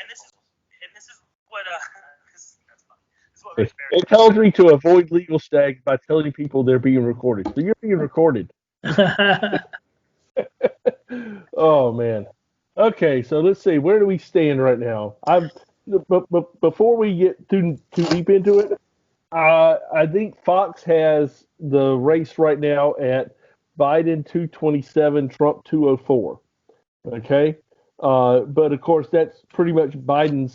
this is what that's funny. This is what makes It tells me to avoid legal stags by telling people they're being recorded. So you're being recorded. Oh man. Okay, so let's see. Where do we stand right now? But before we get too deep into it, I think Fox has the race right now at Biden 227, Trump 204. Okay, but of course that's pretty much Biden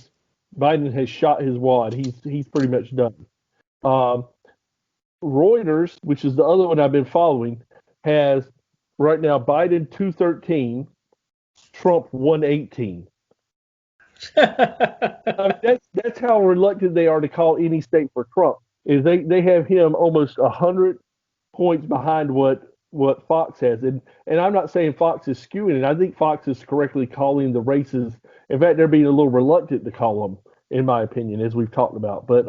has shot his wad. He's pretty much done. Um, Reuters, which is the other one I've been following, has right now Biden 213, Trump 118. I mean, that's how reluctant they are to call any state for Trump. Is they have him almost 100 points behind what Fox has, and I'm not saying Fox is skewing it. I think Fox is correctly calling the races. In fact, they're being a little reluctant to call them, in my opinion, as we've talked about. But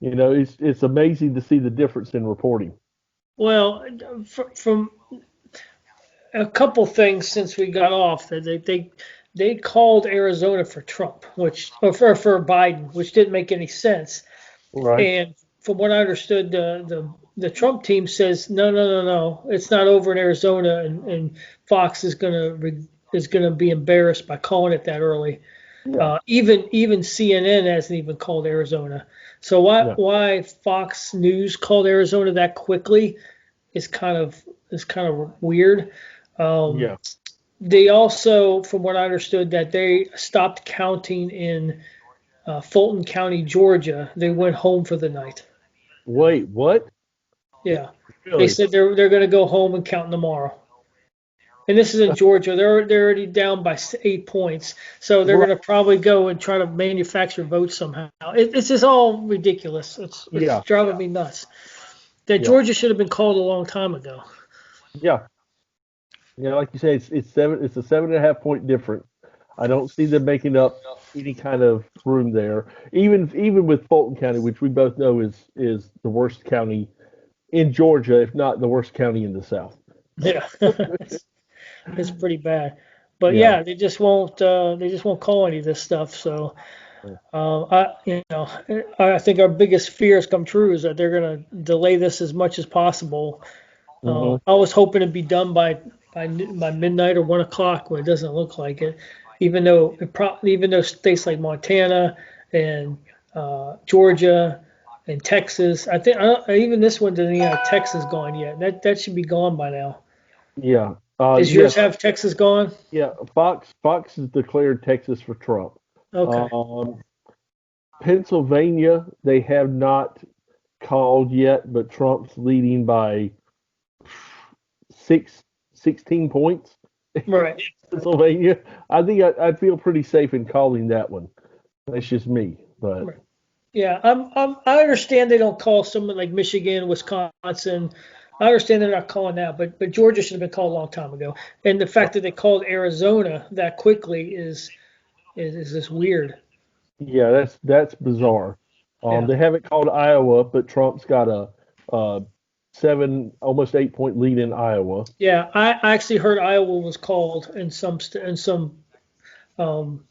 it's amazing to see the difference in reporting. Well, from a couple things since we got off that they called Arizona for Trump, which or for Biden, which didn't make any sense. Right. And from what I understood, the Trump team says no, it's not over in Arizona, and Fox is gonna be embarrassed by calling it that early. Yeah. Even CNN hasn't even called Arizona. So Yeah. why Fox News called Arizona that quickly is kind of weird. Yeah. They also, from what I understood, that they stopped counting in Fulton County, Georgia. They went home for the night. Wait, what? Yeah, they Really? said they're going to go home and count tomorrow. And this is in Georgia. They're already down by 8 points, so they're going to probably go and try to manufacture votes somehow. It's just all ridiculous. It's Yeah. driving me nuts. That Yeah. Georgia should have been called a long time ago. Yeah. Yeah. Like you say, it's seven. It's a 7.5 point difference. I don't see them making up any kind of room there. Even with Fulton County, which we both know is the worst county in Georgia, if not the worst county in the South. Yeah, it's pretty bad. But Yeah. yeah, they just won't call any of this stuff. So I think our biggest fears come true is that they're going to delay this as much as possible. Hmm. I was hoping it'd be done by midnight or 1 o'clock, but it doesn't look like it. Even though states like Montana and Georgia and Texas, I think even this one doesn't even have Texas gone yet. That should be gone by now. Yeah. Does Yes. yours have Texas gone? Yeah. Fox has declared Texas for Trump. Okay. Um, Pennsylvania, they have not called yet, but Trump's leading by 16 points. Right. Pennsylvania. I think I'd feel pretty safe in calling that one. That's just me, but Right. Yeah, I understand they don't call someone like Michigan, Wisconsin. I understand they're not calling that, but Georgia should have been called a long time ago. And the fact that they called Arizona that quickly is just weird. yeah, that's bizarre. Yeah. They haven't called Iowa, but Trump's got a 7, almost 8 point lead in Iowa. Yeah, I actually heard Iowa was called in some um,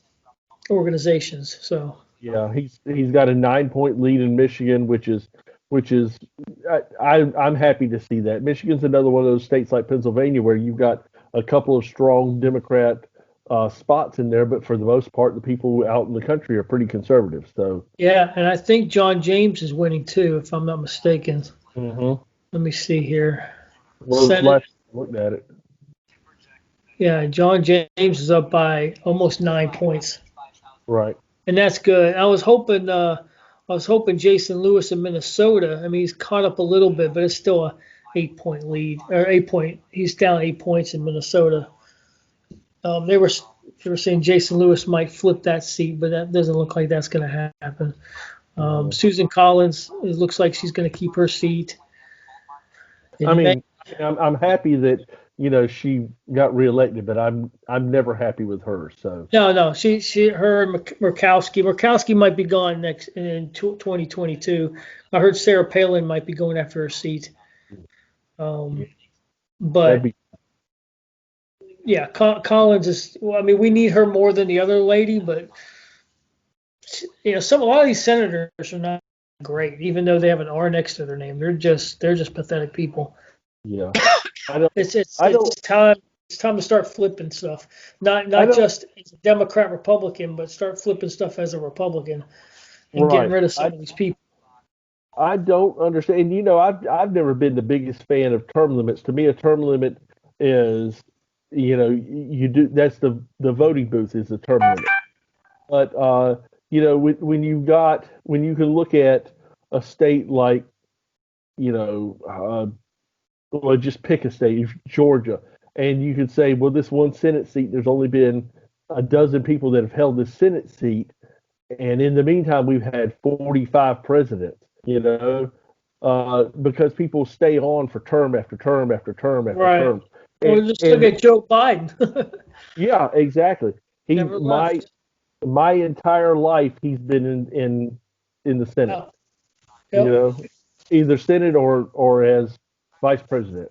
organizations. So Yeah, he's got a 9 point lead in Michigan, which is I'm happy to see that. Michigan's another one of those states like Pennsylvania where you've got a couple of strong Democrat spots in there, but for the most part, the people out in the country are pretty conservative. So, yeah, and I think John James is winning too, if I'm not mistaken. hmm Let me see here. well, Senate. last time I looked at it, Yeah, John James is up by almost 9 points, right? and that's good. I was hoping Jason Lewis in Minnesota. I mean, he's caught up a little bit, but it's still a 8 point lead or 8 point. He's down 8 points in Minnesota. They were saying Jason Lewis might flip that seat, but that doesn't look like that's going to happen. Mhm. Susan Collins, it looks like she's going to keep her seat. I In May, mean, I'm happy that she got reelected, but I'm never happy with her. So, no, her and Murkowski might be gone next in 2022. I heard Sarah Palin might be going after her seat. yeah, Um, that'd but be yeah, Collins is. Well, I mean, we need her more than the other lady, but a lot of these senators are not great, even though they have an R next to their name. They're just pathetic people. Yeah. I don't. It's I don't. time to start flipping stuff. Not I not don't. just as a Democrat Republican, but start flipping stuff as a Republican and getting Right. rid of some of these people. I don't understand. I've never been the biggest fan of term limits. To me, a term limit is, you do that's the voting booth is the term limit. But when you can look at a state like, well, just pick a state, Georgia, and you could say, well, this one Senate seat, there's only been a dozen people that have held this Senate seat, and in the meantime, we've had 45 presidents, because people stay on for term after term after term after Right. term. Or And, just look and at Joe Biden. yeah, exactly. He Never my left. my entire life he's been in the Senate, Oh, you yep. know, either Senate or as vice president.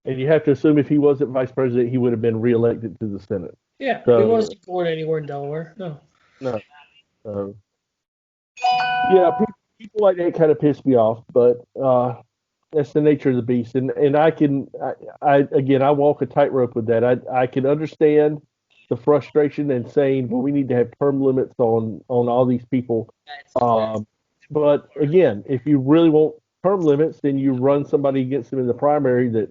And you have to assume if he wasn't vice president, he would have been reelected to the Senate. Yeah, he So wasn't born anywhere in Delaware. No. no, so yeah, people like that kind of piss me off, but that's the nature of the beast. And I walk a tightrope with that. I can understand the frustration and saying, well, we need to have term limits on all these people. But again, if you really want term limits, then you run somebody against them in the primary that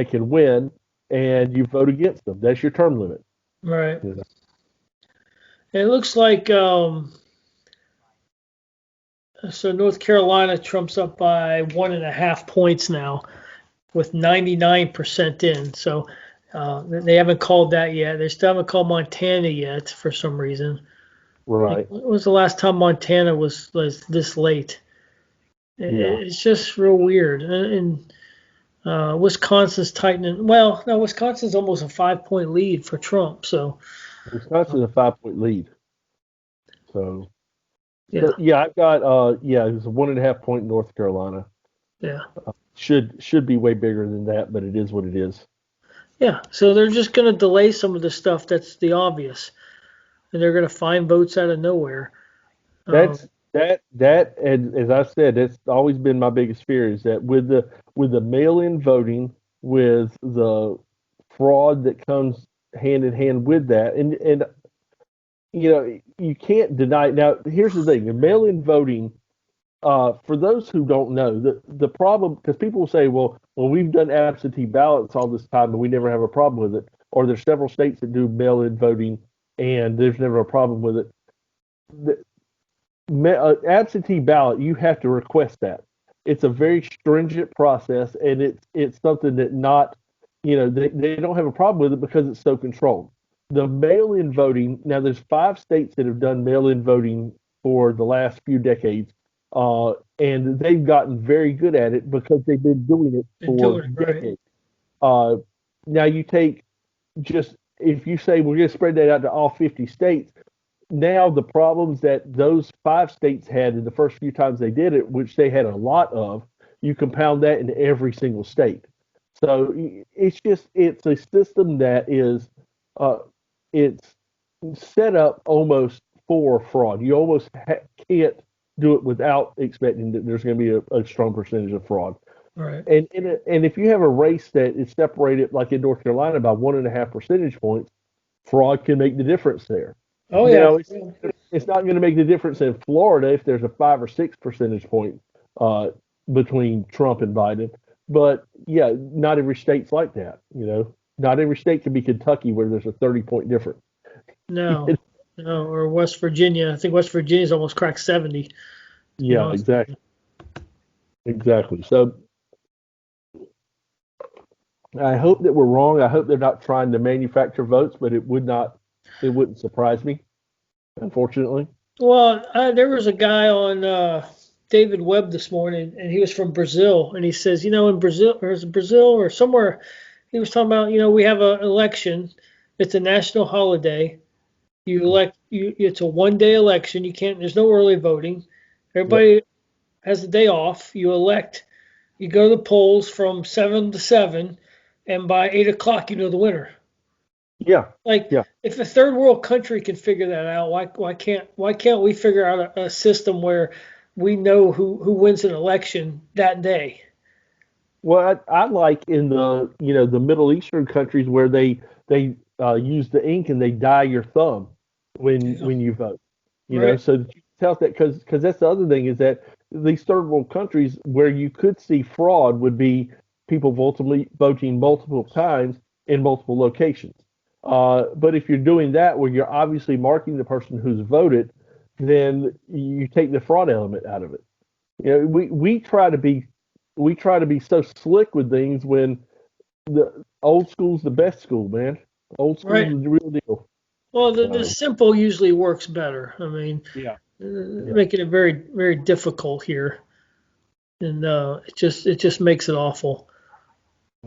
can win, and you vote against them. That's your term limit. Right. You know? And it looks like so North Carolina trumps up by 1.5 points now, with 99% in. So they haven't called that yet. They still haven't called Montana yet for some reason. Right. When was the last time Montana was this late? Yeah. It's just real weird. And Wisconsin's tightening. Well, no, Wisconsin's almost a 5-point lead for Trump. So Wisconsin's a 5 point lead. So, yeah, but yeah, I've got it's a 1.5 point North Carolina. yeah, Should be way bigger than that, but it is what it is. yeah. So they're just going to delay some of the stuff that's the obvious, and they're going to find votes out of nowhere. That's that and as I said, that's always been my biggest fear is that with the mail-in voting, with the fraud that comes hand in hand with that, and you can't deny. Now, here's the thing: the mail-in voting. For those who don't know, the problem, because people will say, well, we've done absentee ballots all this time and we never have a problem with it, or there's several states that do mail-in voting and there's never a problem with it. Absentee ballot, you have to request that. It's a very stringent process, and it's something that not, they don't have a problem with it because it's so controlled. The mail-in voting, now there's 5 states that have done mail-in voting for the last few decades, and they've gotten very good at it because they've been doing it for decades. Now you take just if you say we're going to spread that out to all 50 states, now the problems that those 5 states had in the first few times they did it, which they had a lot of, you compound that in every single state. So it's a system that is it's set up almost for fraud. You almost can't do it without expecting that there's going to be a strong percentage of fraud. Right. And if you have a race that is separated, like in North Carolina, by 1.5 percentage points, fraud can make the difference there. Oh Now, yeah. it's not going to make the difference in Florida if there's a 5 or 6 percentage point between Trump and Biden. But yeah, not every state's like that. Not every state can be Kentucky where there's a 30-point difference. No, no, or West Virginia. I think West Virginia's almost cracked 70. Yeah, exactly. So I hope that we're wrong. I hope they're not trying to manufacture votes, but it wouldn't surprise me, unfortunately. Well, there was a guy on David Webb this morning, and he was from Brazil, and he says, in Brazil or somewhere, he was talking about, we have an election. It's a national holiday. You elect. It's a one-day election. There's no early voting. Everybody has the day off. You elect. You go to the polls from 7 to 7, and by 8 o'clock, you know the winner. Yeah. Like, Yeah. if a third world country can figure that out, why can't we figure out a system where we know who wins an election that day? Well, I like in the Middle Eastern countries where they use the ink and they dye your thumb Yeah. when you vote. Right. So that you can tell that because that's the other thing is that these third world countries where you could see fraud would be people voting multiple times in multiple locations. But if you're doing that where you're obviously marking the person who's voted, then you take the fraud element out of it. We try to be so slick with things when the old school's the best school, man. Old Right. school's the real deal. Well, the So simple usually works better. I mean, yeah, yeah, making it very, very difficult here, and it just makes it awful.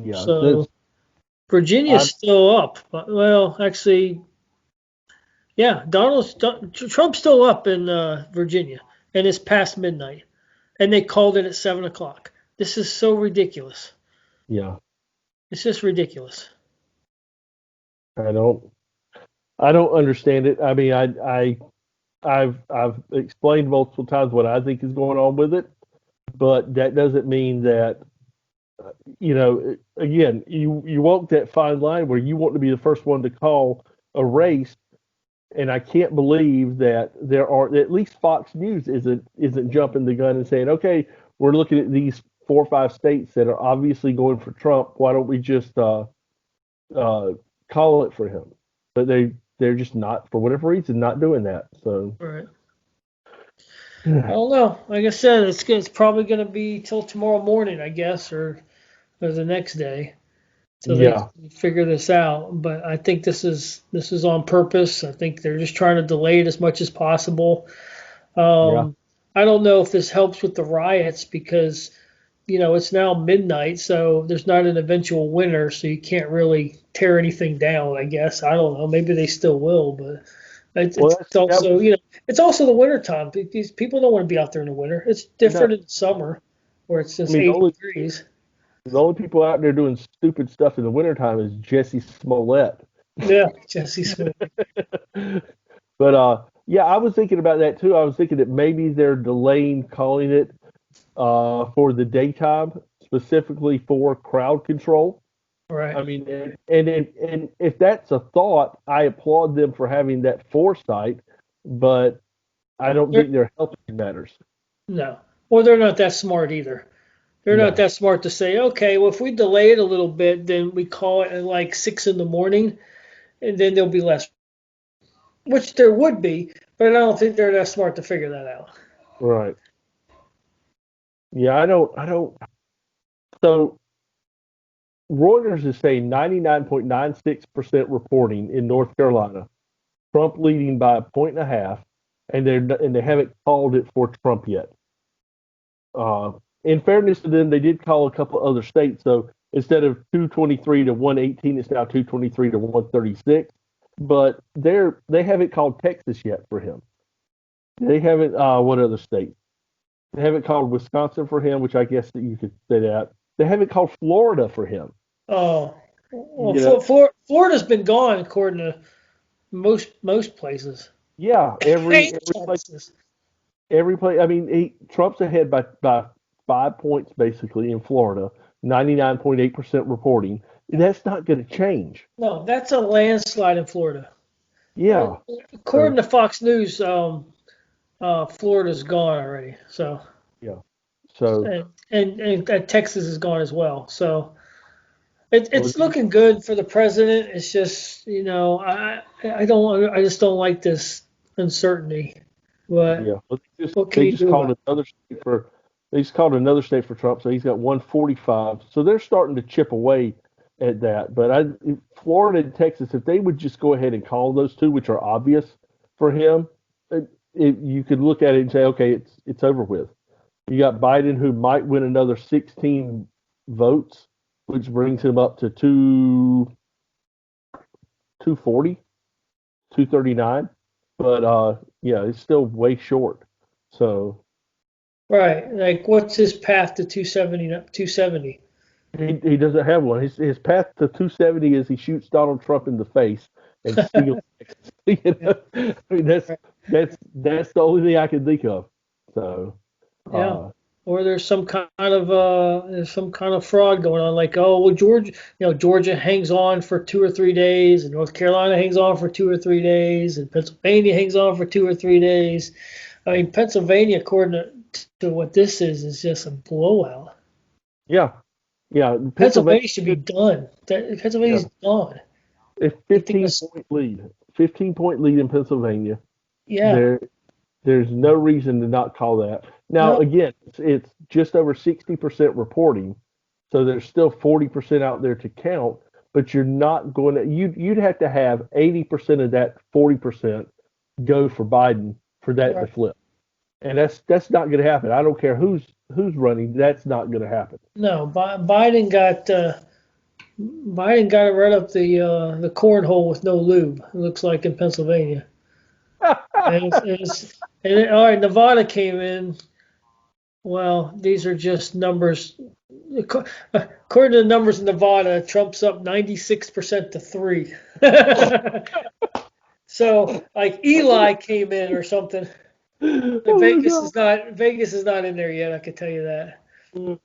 yeah. So Virginia's I still up. Well, actually, yeah, Trump's still up in Virginia, and it's past midnight, and they called it at 7 o'clock. This is so ridiculous. yeah. It's just ridiculous. I don't I don't understand it. I mean, I've explained multiple times what I think is going on with it, but that doesn't mean that again, you walk that fine line where you want to be the first one to call a race, and I can't believe that there are at least Fox News isn't jumping the gun and saying, okay, we're looking at these 4 or 5 states that are obviously going for Trump. Why don't we just uh, call it for him? But they're just not, for whatever reason, not doing that. So All right. I don't know. Like I said, it's probably going to be till tomorrow morning, I guess, or the next day, so they yeah, can figure this out. But I think this is on purpose. I think they're just trying to delay it as much as possible. yeah. I don't know if this helps with the riots because it's now midnight, so there's not an eventual winner, so you can't really tear anything down. I guess I don't know. Maybe they still will, but it's, Well, it's that also was it's also the winter time. These people don't want to be out there in the winter. It's no. different in the summer where it's I just mean, 80 degrees. the only people out there doing stupid stuff in the wintertime is Jesse Smollett. Yeah, Jesse Smith. But yeah, I was thinking about that too. I was thinking that maybe they're delaying calling it for the daytime, specifically for crowd control. Right. I mean, and if that's a thought, I applaud them for having that foresight. But I don't They're, think their health matters. no, or they're not that smart either. They're not No. that smart to say, okay, well, if we delay it a little bit, then we call it at like 6 in the morning, and then there'll be less, which there would be, but I don't think they're that smart to figure that out. Right. Yeah, I don't. I don't. So Reuters is saying 99.96% reporting in North Carolina. Trump leading by a point and a half, and they haven't called it for Trump yet. Uh, in fairness to them, they did call a couple other states. So instead of 223 to 118, it's now 223 to 136. But they haven't called Texas yet for him. They haven't. What other state? They haven't called Wisconsin for him, which I guess that you could say that. They haven't called Florida for him. Oh, well, You know, Florida's been gone according to most places. yeah, Hate Texas. every place. I mean, Trump's ahead by 5 points basically in Florida, 99.8% reporting. That's not going to change. No, that's a landslide in Florida. Yeah. According So to Fox News, Florida's gone already. So yeah. So and Texas is gone as well. So well, it's looking good for the president. It's just I just don't like this uncertainty. But yeah. Well, what can they you just do called about it? another state for they just called another state for Trump, so he's got 145. So they're starting to chip away at that. But Florida and Texas, if they would just go ahead and call those two, which are obvious for him, you could look at it and say, okay, it's over with. You got Biden who might win another 16 votes, which brings him up to 240, 239. But yeah, it's still way short. So Right. Like, what's his path to 270? 270. He doesn't have one. His path to 270 is he shoots Donald Trump in the face and steals. You know? I mean, that's the only thing I can think of. So, Yeah. uh, Or there's some kind of fraud going on, like, oh well, Georgia hangs on for 2 or 3 days, and North Carolina hangs on for 2 or 3 days, and Pennsylvania hangs on for 2 or 3 days. I mean, Pennsylvania, according to what this is just a blowout. yeah, yeah. Pennsylvania, Pennsylvania should be done. yeah, Pennsylvania's done. a You think 15 that's, point lead. 15-point lead in Pennsylvania. yeah, There's no reason to not call that. Now, no, again, it's just over 60% reporting, so there's still 40% out there to count. But you're not going to. You'd have to have 80% of that 40% go for Biden for that to right. flip, and that's not going to happen. I don't care who's running. That's not going to happen. No, Biden got it right up the cornhole with no lube. It looks like in Pennsylvania. All right, Nevada came in. Well, these are just numbers. According to the numbers in Nevada, Trump's up 96% to 3. So, like, Eli came in or something. Oh my god! Vegas is not in there yet. I can tell you that.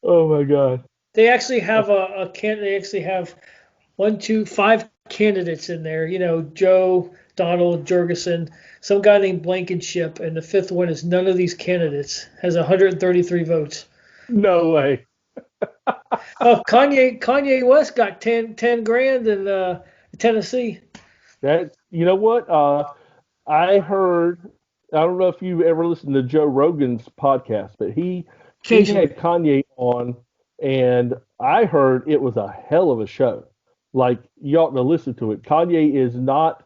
Oh my god! They actually have they actually have 5 candidates in there. Joe, Donald, Jurgensen, some guy named Blankenship, and the fifth one is none of these candidates has 133 votes. No way. Oh, Kanye West got 10 grand in Tennessee. That you know what? I heard. I don't know if you ever listened to Joe Rogan's podcast, but he Occasionally. had Kanye on, and I heard it was a hell of a show. Like you ought to listen to it. Kanye is not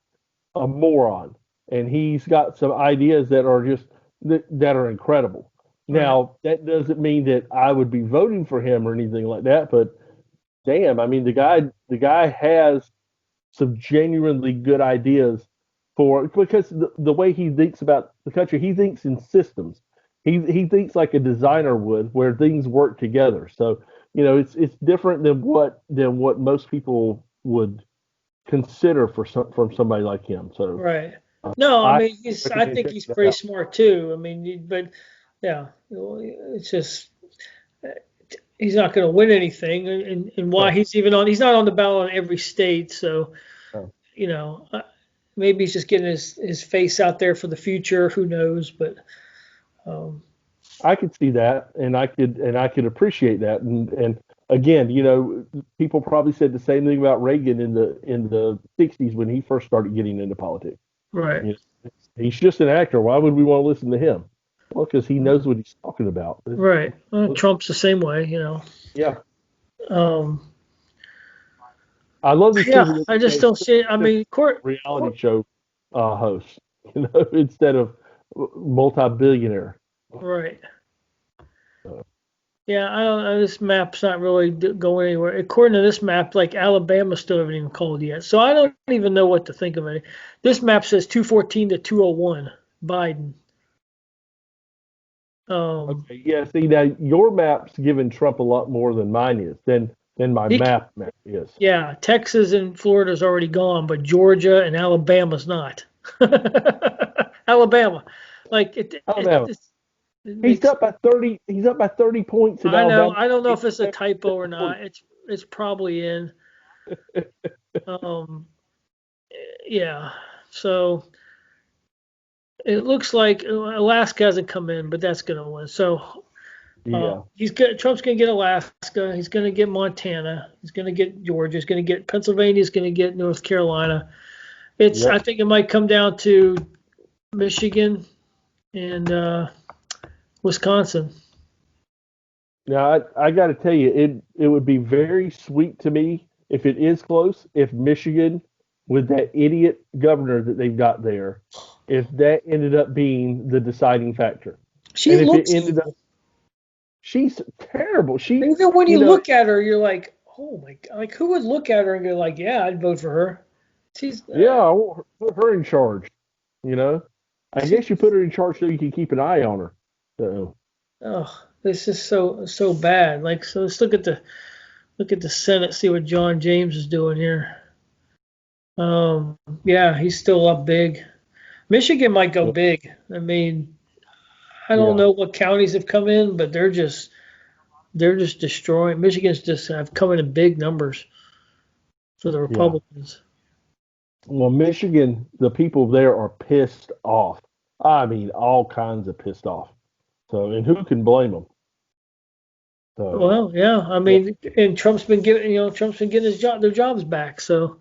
a moron, and he's got some ideas that are just that are incredible. Right. Now that doesn't mean that I would be voting for him or anything like that, but damn, I mean the guy has some genuinely good ideas for because the way he thinks about the country, he thinks in systems. He thinks like a designer would, where things work together. So it's different than what most people would consider from somebody like him. So Right. No, I I mean I recommend think checking he's that pretty out. smart too. I mean, but yeah, it's just he's not going to win anything, and why No, he's not on the ballot in every state. So no. you know, maybe he's just getting his face out there for the future. Who knows? But um, I could see that, and I could appreciate that, and again, people probably said the same thing about Reagan in the '60s when he first started getting into politics. right, You know, he's just an actor. Why would we want to listen to him? Well, because he knows what he's talking about. right. Trump's the same way. Yeah, Um, I love these yeah, people that I just say don't see. I mean, reality show hosts, instead of multi-billionaire. right. Uh, Yeah, I don't know. This map's not really going anywhere. According to this map, like Alabama still haven't even called yet. So I don't even know what to think of it. This map says 214 to 201 Biden. okay, yeah. See, now your map's giving Trump a lot more than mine is. Than my he, map is. yeah, Texas and Florida's already gone, but Georgia and Alabama's not. Alabama, like Alabama. it He's makes. up by 30. He's up by 30 points in I know. Alabama. I don't know if it's a 87 typo or not. points. It's probably in. Um, yeah. So. It looks like Alaska hasn't come in, but that's going to win. So Yeah. Trump's going to get Alaska. He's going to get Montana. He's going to get Georgia. He's going to get Pennsylvania. He's going to get North Carolina. I Yep. think it might come down to Michigan and Wisconsin. Now I got to tell you, it would be very sweet to me if it is close. If Michigan, with that idiot governor that they've got there, if that ended up being the deciding factor, She and if it looks ended up, she's terrible. even when you You know, look at her, you're like, oh my god! Like who would look at her and go like, yeah, I'd vote for her. She's yeah, I want put her in charge. You know, I she, guess you put her in charge so you can keep an eye on her. So oh, this is so bad. Like so, let's look at look at the Senate, see what John James is doing here. Yeah, he's still up big. Michigan might go big. I mean, I don't Yeah. know what counties have come in, but they're just destroying. Michigan's just have come in big numbers for the Yeah. Republicans. Well, Michigan, the people there are pissed off. I mean, all kinds of pissed off. So, and who can blame them? So, Well, yeah, I yeah, mean, and Trump's been getting their jobs back. So,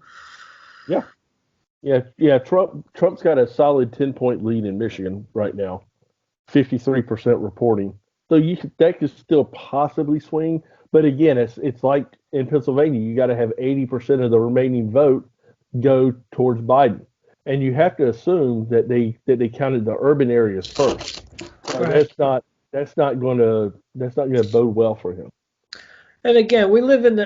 yeah, yeah. Trump's got a solid 10-point lead in Michigan right now, 53% reporting. So that could still possibly swing. But again, it's like in Pennsylvania, you got to have 80% of the remaining vote go towards Biden, and you have to assume that they counted the urban areas first. So right. that's not gonna bode well for him. And again, we live in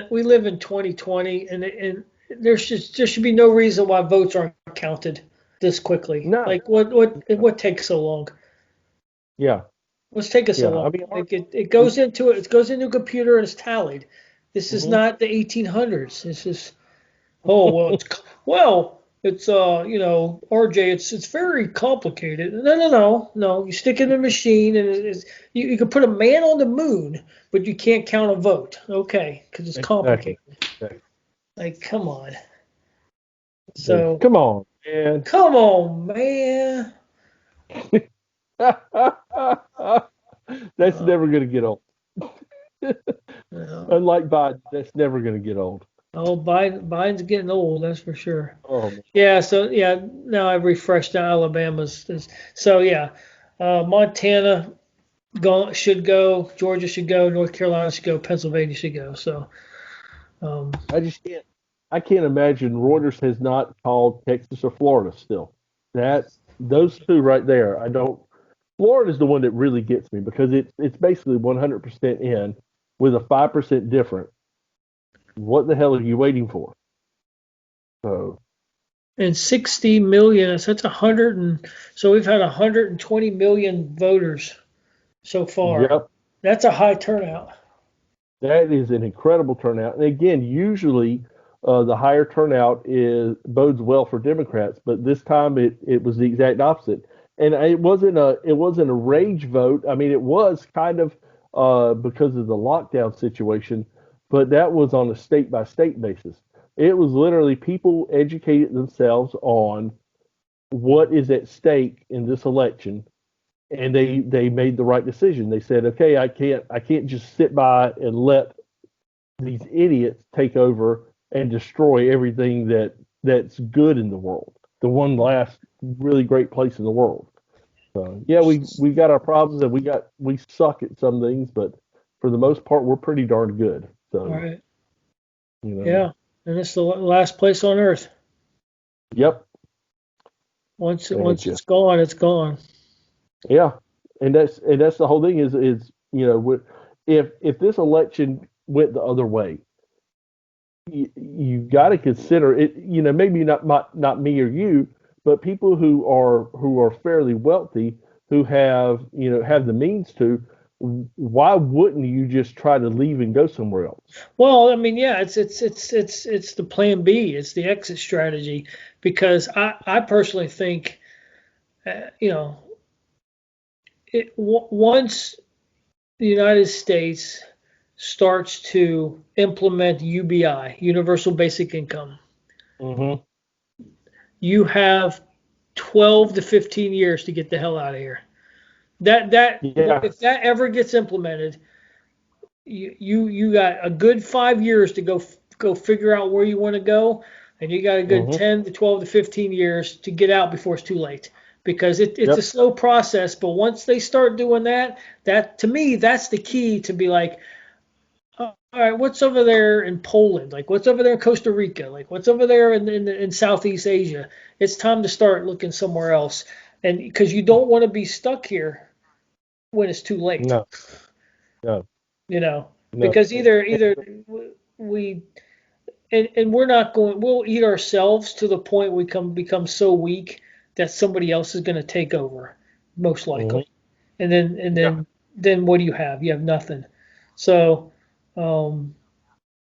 2020, and there should be no reason why votes aren't counted this quickly. No, Like what takes so long? yeah, What's taking so yeah. long? I mean, Like it goes into it goes into a computer and it's tallied. This is mhm. not the 1800s. This is oh it's RJ, it's very complicated. No. You stick it in a machine and you can put a man on the moon, but you can't count a vote. Okay, because it's Exactly. complicated. Exactly. Like, come on. So Come on, man. come on, man. That's Uh, never gonna get old. uh, Unlike Biden, that's never gonna get old. oh, Biden's getting old, that's for sure. Oh man. Yeah, so yeah, now I've refreshed now Alabama's. So yeah, Montana should go, Georgia should go, North Carolina should go, Pennsylvania should go. So um, I just can't. I can't imagine Reuters has not called Texas or Florida still. That those two right there, I don't. Florida's the one that really gets me because it's basically 100% in with a 5% difference. What the hell are you waiting for? So, and 60 million, that's 100 so we've had 120 million voters so far. yep, That's a high turnout. that is an incredible turnout. And again, usually the higher turnout is bodes well for Democrats, but this time it was the exact opposite. And it wasn't a rage vote. I mean, it was kind of because of the lockdown situation, but that was on a state by state basis. It was literally people educated themselves on what is at stake in this election, and they made the right decision. They said, okay, I can't just sit by and let these idiots take over and destroy everything that's good in the world. The one last really great place in the world. So yeah, we got our problems and we suck at some things, but for the most part, we're pretty darn good. All So right. you know, Yeah. And it's the last place on earth. yep, and Once it's just gone, it's gone. yeah, and that's the whole thing is if this election went the other way, you got to consider it. Maybe not me or you, but people who are fairly wealthy, who have the means to. Why wouldn't you just try to leave and go somewhere else? Well, I mean, yeah, it's the plan B. It's the exit strategy because I personally think, you know, once the United States starts to implement UBI, Universal Basic Income, Hmm. you have 12 to 15 years to get the hell out of here. Yeah. If that ever gets implemented, you got a good 5 years to go figure out where you want to go, and you got a good Hmm. 10 to 12 to 15 years to get out before it's too late. Because it's a Yep. slow process, but once they start doing that to me, that's the key to be like, all right, what's over there in Poland? Like, what's over there in Costa Rica? Like, what's over there in Southeast Asia? It's time to start looking somewhere else, and because you don't want to be stuck here when it's too late. No. No. You know, No. because either we and we're not going. We'll eat ourselves to the point we become so weak that somebody else is going to take over, most Hmm. likely. And then Yeah. then what do you have? You have nothing. So, um,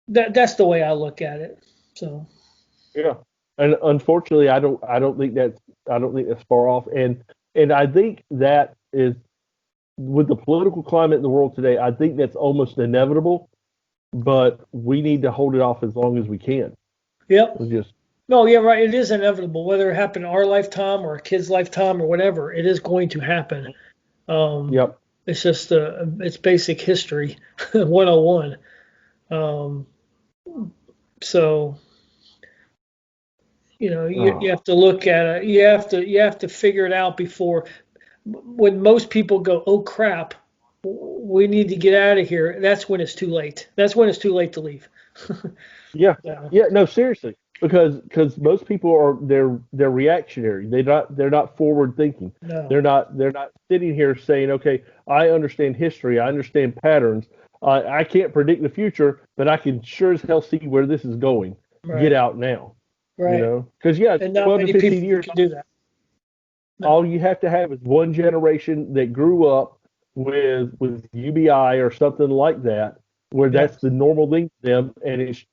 that's the way I look at it. So Yeah, and unfortunately, I don't think that's far off, and I think that is with the political climate in the world today. I think that's almost inevitable, but we need to hold it off as long as we can. yep. We just No, yeah, right. It is inevitable, whether it happened in our lifetime or a kid's lifetime or whatever. It is going to happen. Um, yep, it's just it's basic history 101. Um, so you oh, have to look at it. You have to figure it out before. When most people go, oh crap, we need to get out of here. That's when it's too late. That's when it's too late to leave. yeah, So, yeah. No, seriously, because most people are they're reactionary. They're not forward thinking. no, They're not sitting here saying, okay, I understand history, I understand patterns. I can't predict the future, but I can sure as hell see where this is going. Get right, out now. right. Because yeah, And not 12 to many 15 people years, can do that. No, all you have to have is one generation that grew up with UBI or something like that, where yeah. that's the normal thing to them, and it's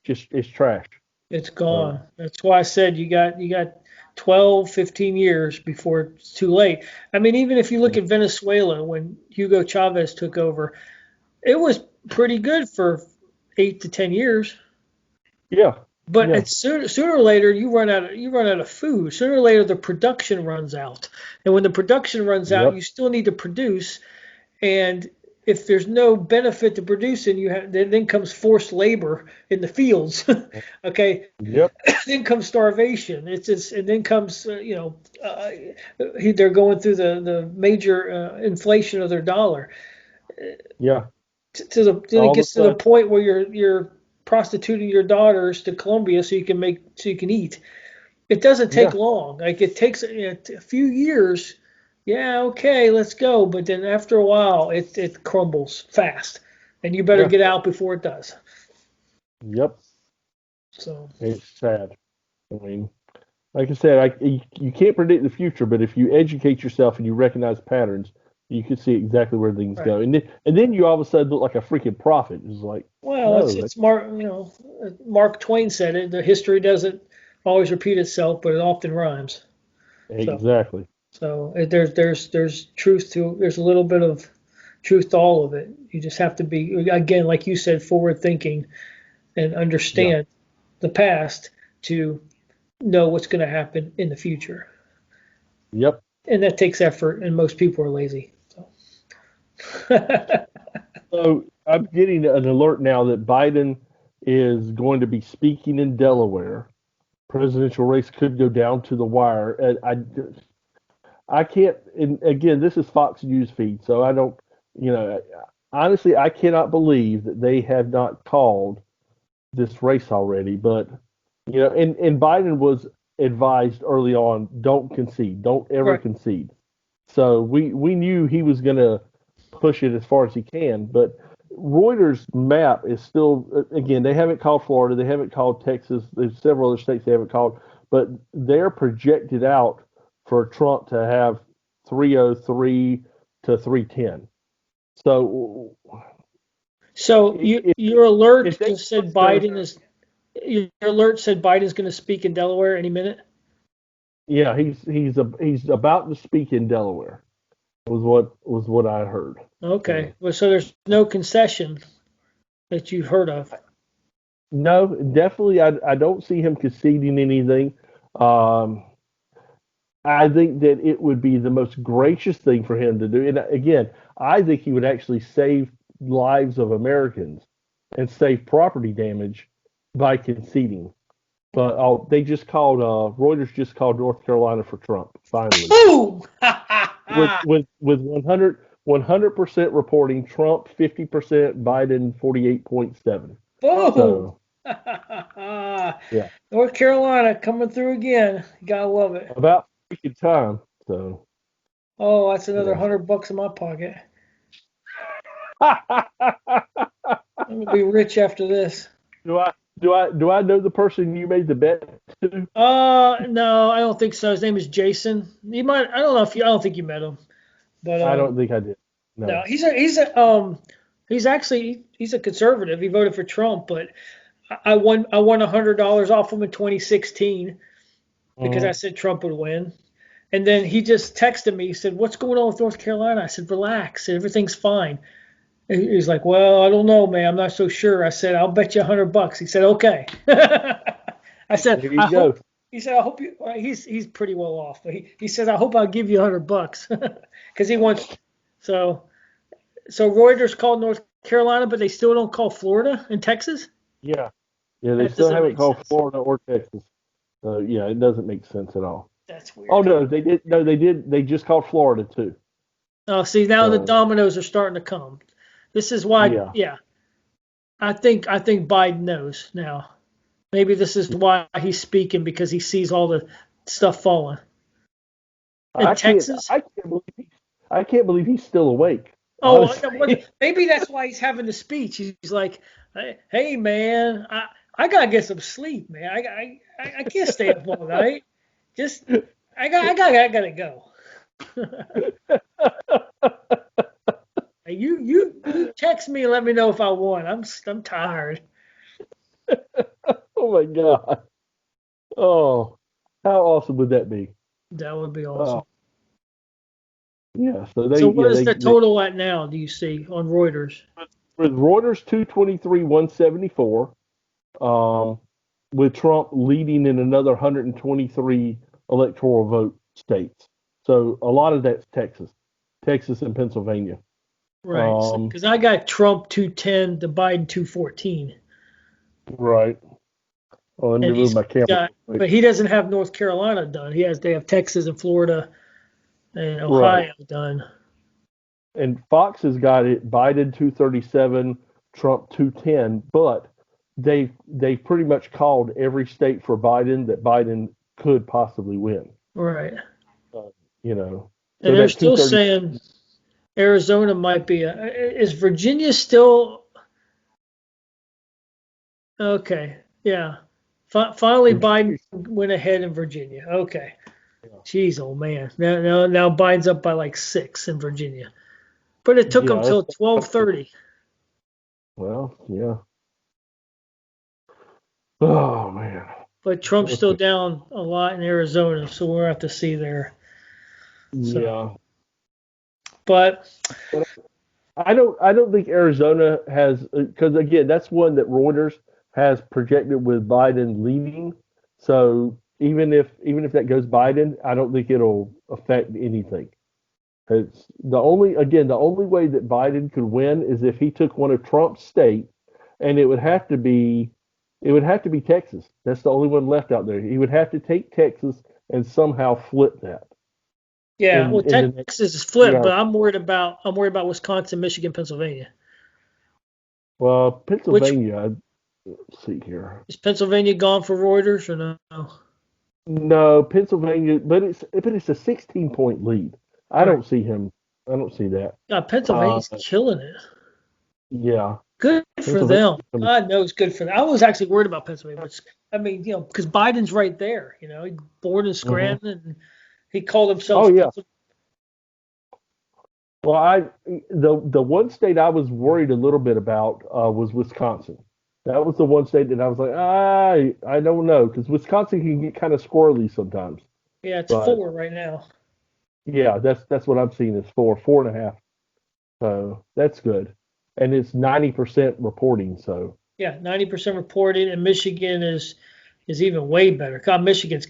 trash. It's So gone. That's why I said you got 12, 15 years before it's too late. I mean, even if you look at Venezuela when Hugo Chavez took over, it was pretty good for 8 to 10 years. yeah, But yeah, it's sooner or later you run out of food. Sooner or later the production runs out. And when the production runs out, yep, you still need to produce. And if there's no benefit to producing, then comes forced labor in the fields. Okay, yep, then comes starvation. It's just, and then comes they're going through the major inflation of their dollar yeah. then it All of gets a to the sudden, point where you're prostituting your daughters to Colombia so you can eat. It doesn't take yeah, long. Like it takes a few years. Yeah, okay, let's go. But then after a while, it crumbles fast, and you better yeah, get out before it does. yep. So It's sad. I mean, like I said, you can't predict the future, but if you educate yourself and you recognize patterns, you can see exactly where things right. go. And then you all of a sudden look like a freaking prophet. It's like, Well, it's no, it's Mark. Mark Twain said it. The history doesn't always repeat itself, but it often rhymes. So exactly. there's truth to there's a little bit of truth to all of it. You just have to be again, like you said, forward thinking and Yeah. understand the past to know what's going to happen in the future. Yep. And that takes effort, and most people are lazy. So. So I'm getting an alert now that Biden is going to be speaking in Delaware. Presidential race could go down to the wire. And I can't. And again, this is Fox News feed, so I don't. You know, honestly, I cannot believe that they have not called this race already. But and Biden was advised early on, don't concede, don't ever Right. concede. So we knew he was going to push it as far as he can. But Reuters map is still, again, they haven't called Florida, they haven't called Texas. There's several other states they haven't called, but they're projected out for Trump to have 303 to 310. So So your if alert they just said go, Your alert said Biden's going to speak in Delaware any minute. yeah, he's about to speak in Delaware. Was what I heard. Okay. So Well, so there's no concession that you've heard of. no, definitely, I don't see him conceding anything. Um, I think that it would be the most gracious thing for him to do. And again, I think he would actually save lives of Americans and save property damage by conceding. But they just called Reuters just called North Carolina for Trump finally Boom! with 100% reporting Trump 50%, Biden 48.7. Boom! So yeah, North Carolina coming through again. Gotta love it. about freaking time. So Oh, that's another yeah. $100 in my pocket. I'm gonna be rich after this. do I do I know the person you made the bet to? No, I don't think so. His name is Jason. You might. I don't know if you. I don't think you met him, but I don't think I did. no, No. he's a conservative. He voted for Trump, but I won $100 off him in 2016 because I Mhm. said Trump would win. And then he just texted me. He said, "What's going on with North Carolina?" I said, "Relax, everything's fine." And he's like, "Well, I don't know, man. I'm not so sure." I said, "I'll bet you $100." He said, "Okay." I said, There you "I go. hope." He said, "I hope you." He's pretty well off, but he says, "I hope I'll give you $100," because he wants. So Reuters called North Carolina, but they still don't call Florida and Texas. Yeah. Yeah, they That still doesn't haven't make called sense. Florida or Texas. So yeah, it doesn't make sense at all. That's Oh weird. no, they did. No, they did. They just called Florida too. Oh, see, now the So dominoes are starting to come. This is why, yeah, yeah, I think Biden knows now. Maybe this is why he's speaking because he sees all the stuff falling. In I can't. Texas, I can't believe he's still awake. oh, Honestly. maybe that's why he's having the speech. He's like, "Hey, man, I gotta get some sleep, man. I can't stay up all night. Just I gotta go." Hey, you text me and let me know if I won. I'm tired. Oh my God. Oh, how awesome would that be? That would be awesome. Oh yeah. So So what is the they total at now? Do you see on Reuters? with Reuters 223 174. Um, with Trump leading in another 123 electoral vote states. So a lot of that's Texas and Pennsylvania. Right. Um, Because I got Trump 210 to Biden 214, right. Oh, let me and move he's my camera got, real quick. but he doesn't have North Carolina done. They have Texas and Florida and Right. Ohio done. And Fox has got it Biden 237, Trump 210, but they've pretty much called every state for Biden that Biden could possibly win. Right. Uh, you know, And so they're that still 230. saying Arizona might be is Virginia still okay? Yeah. Finally, Biden went ahead in Virginia. Okay. Jeez, oh man. Now Biden's up by like 6 in Virginia. But it took him Yeah, till 12:30. well, yeah. Oh man. But Trump's Let's still see. down a lot in Arizona, so we'll have to see there. So, Yeah. but But I don't think Arizona has because again that's one that Reuters has projected with Biden leading. So even if that goes Biden, I don't think it'll affect anything. It's the only way that Biden could win is if he took one of Trump's states, and it would have to be Texas. That's the only one left out there. He would have to take Texas and somehow flip that yeah, well, in the next Texas is few flipped, but hours. I'm worried about Wisconsin, Michigan, Pennsylvania. Well, Which Pennsylvania. Let's see here. is Pennsylvania gone for Reuters or no? No, Pennsylvania, but it's a 16-point lead. I Right. don't see him. I don't see that. God, Uh, Pennsylvania's killing it. yeah, Good for Pennsylvania. them. God knows good for them. I was actually worried about Pennsylvania, but I mean, because Biden's right there. He's born in Hmm. Scranton, and he called Oh himself yeah. Well, the one state I was worried a little bit about was Wisconsin. That was the one state that I was like, I don't know, because Wisconsin can get kind of squirrely sometimes. Yeah, it's But 4 right now. yeah, that's what I'm seeing is 4.5. So that's good, and it's 90% reporting. So Yeah, 90% reported, and Michigan is even way better. God, Michigan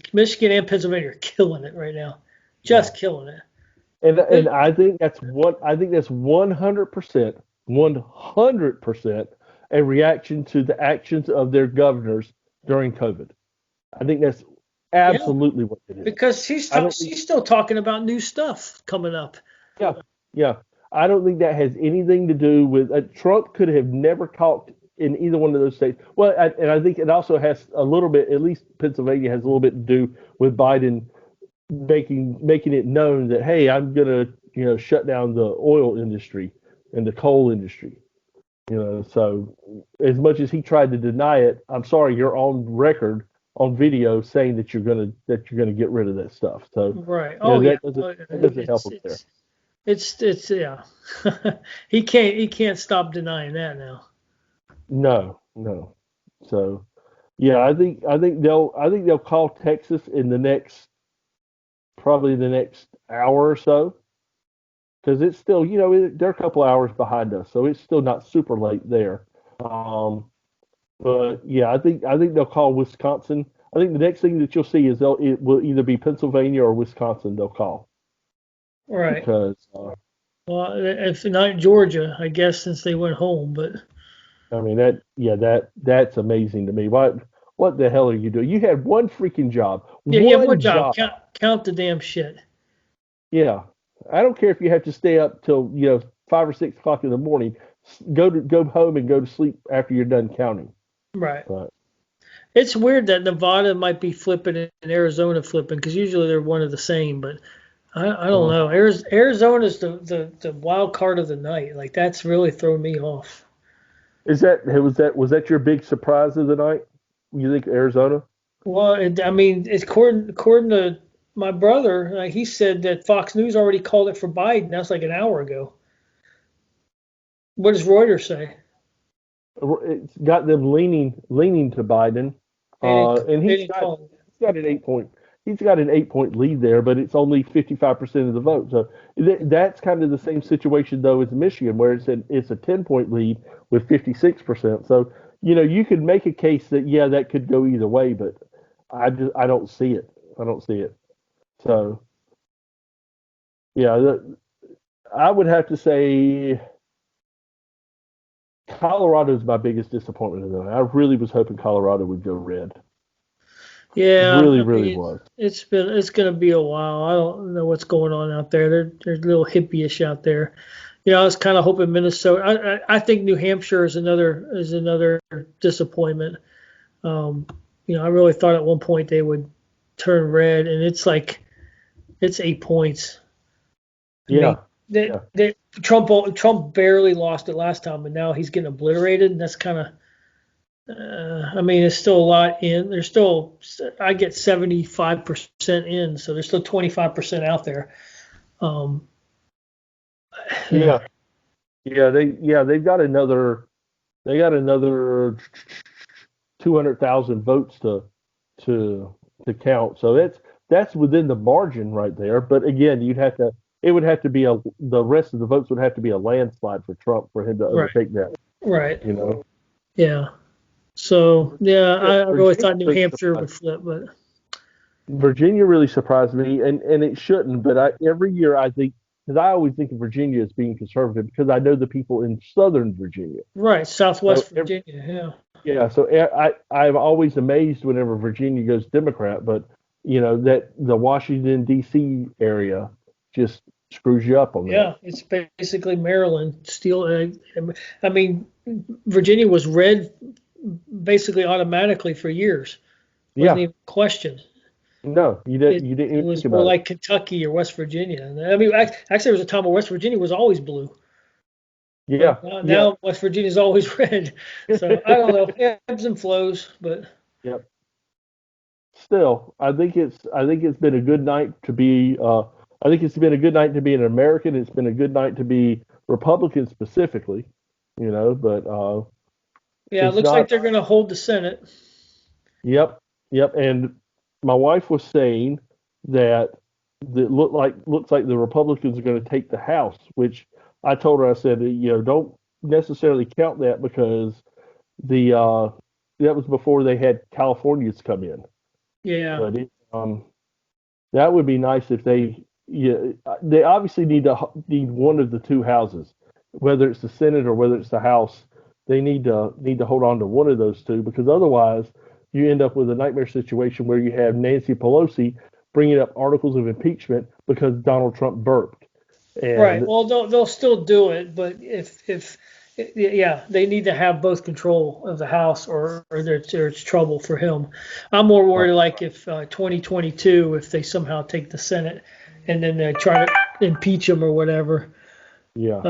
and Pennsylvania are killing it right now, yeah. just killing it. And Good. I think that's 100% a reaction to the actions of their governors during COVID. I think that's Yeah, absolutely what it is. because I don't think she's still talking about new stuff coming up. yeah, yeah. I don't think that has anything to do with Trump could have never talked in either one of those states. Well, and I think it also has a little bit, at least Pennsylvania has a little bit to do with Biden making it known that hey, I'm gonna shut down the oil industry and the coal industry. So as much as he tried to deny it, I'm sorry, you're on record on video saying that you're gonna get rid of that stuff. So Right. Oh yeah. that doesn't Oh, that doesn't help It's us there. it's yeah. He can't stop denying that now. No, no. So, yeah, I think they'll call Texas in the next probably the next hour or so because it's still they're a couple hours behind us, so it's still not super late there. Um, but yeah, I think they'll call Wisconsin. I think the next thing that you'll see is it will either be Pennsylvania or Wisconsin they'll call Right. because Well, if not Georgia, I guess since they went home, but I mean that's amazing to me. What the hell are you doing? You had one freaking job, yeah, yeah, one one job. job. Count the damn shit. Yeah, I don't care if you have to stay up till 5 or 6 o'clock in the morning. Go home and go to sleep after you're done counting. Right. But It's weird that Nevada might be flipping and Arizona flipping because usually they're one of the same, but I don't well, know. Arizona's the wild card of the night. Like that's really thrown me off. was that your big surprise of the night? You think Arizona? Well, I mean, it's according to my brother, like he said that Fox News already called it for Biden. That's like an hour ago. What does Reuters say? It's got them leaning to Biden, and They didn't call it. he's got an 8 point he's got an 8 point lead there, but it's only 55% of the vote. So that's kind of the same situation though as Michigan, where it's a 10 point lead with 56%. So you could make a case that that could go either way, but I don't see it. I don't see it. So yeah, I would have to say Colorado's my biggest disappointment of the night. I really was hoping Colorado would go red. Yeah, Really, I really mean, was. it's gonna be a while. I don't know what's going on out there. They're a little hippie-ish out there. I was kind of hoping Minnesota. I think New Hampshire is another disappointment. Um, I really thought at one point they would turn red, and it's 8 points. I mean, Yeah, yeah, Trump barely lost it last time, but now he's getting obliterated. And that's kind of I mean, it's still a lot in. There's still, I get 75% in, so there's still 25% out there. Um, yeah, they've got another 200,000 votes to to count. So that's within the margin right there. But again, it would have to be the rest of the votes would have to be a landslide for Trump for him to right, overtake that. right, You know, yeah. So yeah, Yeah, I really thought New Hampshire would flip, but Virginia really surprised me, and it shouldn't. But every year I think because I always think of Virginia as being conservative because I know the people in Southern Virginia. right, So Southwest Virginia, yeah, yeah, so I'm always amazed whenever Virginia goes Democrat, but that the Washington D.C. area just screws you up on that. yeah. It's basically Maryland. Still, I mean, Virginia was red basically automatically for years. Wasn't Yeah, even a question. no, you It didn't. You didn't it even think was more about it. like Kentucky or West Virginia. I mean, actually, there was a time where West Virginia was always blue, Yeah, but now, yeah, now West Virginia is always red. So I don't know, ebbs and flows, but yep. Still, I think it's been a good night to be. I think it's been a good night to be an American. It's been a good night to be Republican specifically. But yeah, it it's looks like not. they're going to hold the Senate. Yep, yep. And my wife was saying that looks like the Republicans are going to take the House, which I told her I said don't necessarily count that because the that was before they had Californians come in, Yeah, but that would be nice if they obviously need one of the two houses, whether it's the Senate or whether it's the House. They need to hold on to one of those two because otherwise you end up with a nightmare situation where you have Nancy Pelosi bringing up articles of impeachment because Donald Trump burped. right. And Well, they'll still do it, but if yeah, they need to have both control of the House, or there's trouble for him. I'm more worried like if 2022, if they somehow take the Senate and then they try to impeach him or whatever. yeah,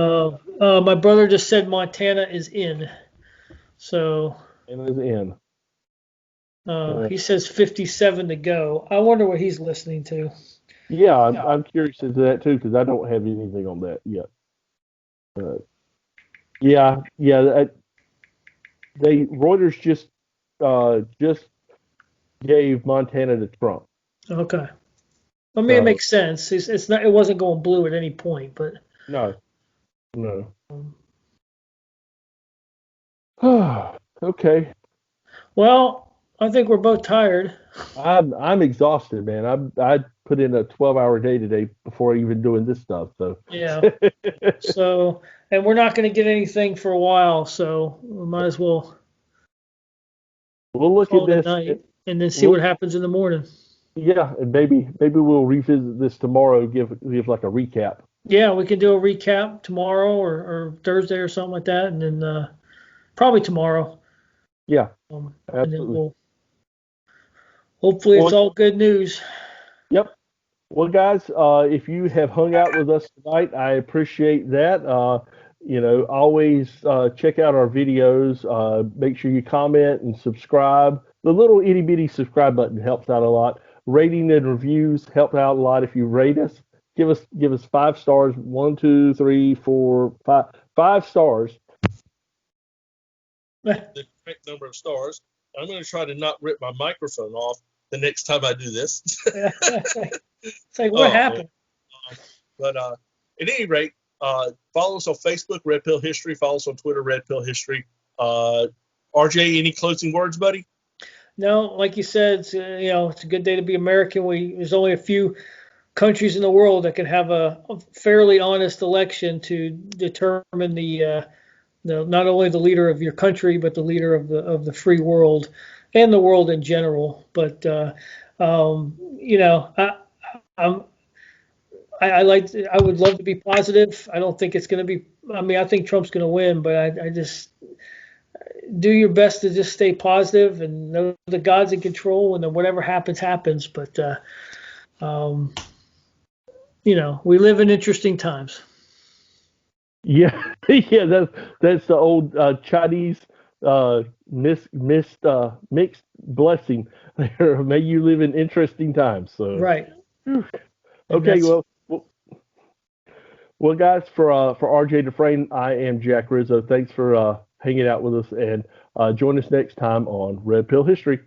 My brother just said Montana is in. So and it's in. Uh, he says 57 to go. I wonder what he's listening to. yeah, I'm curious into that too because I don't have anything on that yet. Uh, yeah, yeah. Reuters just just gave Montana to Trump. Okay. I mean, it So, makes sense. It's not. It wasn't going blue at any point, but no, no. Okay. well, I think we're both tired. I'm exhausted, man. I put in a 12-hour day today before even doing this stuff. So Yeah. So, and we're not going to get anything for a while, so we might as well we'll look at call it a this. night and then see We'll, what happens in the morning. yeah, and maybe we'll revisit this tomorrow. Give like a recap. Yeah, we can do a recap tomorrow or Thursday or something like that, and then probably tomorrow. Yeah, And then absolutely. hopefully it's Well, all good news. yep. Well, guys, if you have hung out with us tonight, I appreciate that. Always check out our videos. Make sure you comment and subscribe. The little itty bitty subscribe button helps out a lot. Rating and reviews help out a lot if you rate us. Give us 5 stars. 1, 2, 3, 4, 5. 5 stars. The correct number of stars. I'm going to try to not rip my microphone off the next time I do this. It's like, what happened? But at any rate, follow us on Facebook, Red Pill History. Follow us on Twitter, Red Pill History. RJ, any closing words, buddy? No, like you said, it's, it's a good day to be American. There's only a few countries in the world that can have a fairly honest election to determine not only the leader of your country, but the leader of the free world and the world in general. But I would love to be positive. I don't think it's going to be. I mean, I think Trump's going to win, but I just do your best to just stay positive and know the God's in control, and then whatever happens, happens. But we live in interesting times. Yeah, yeah, that's the old Chinese mixed blessing. May you live in interesting times. So right. Okay, well, guys, for RJ Dufresne, I am Jack Rizzo. Thanks for hanging out with us, and join us next time on Red Pill History.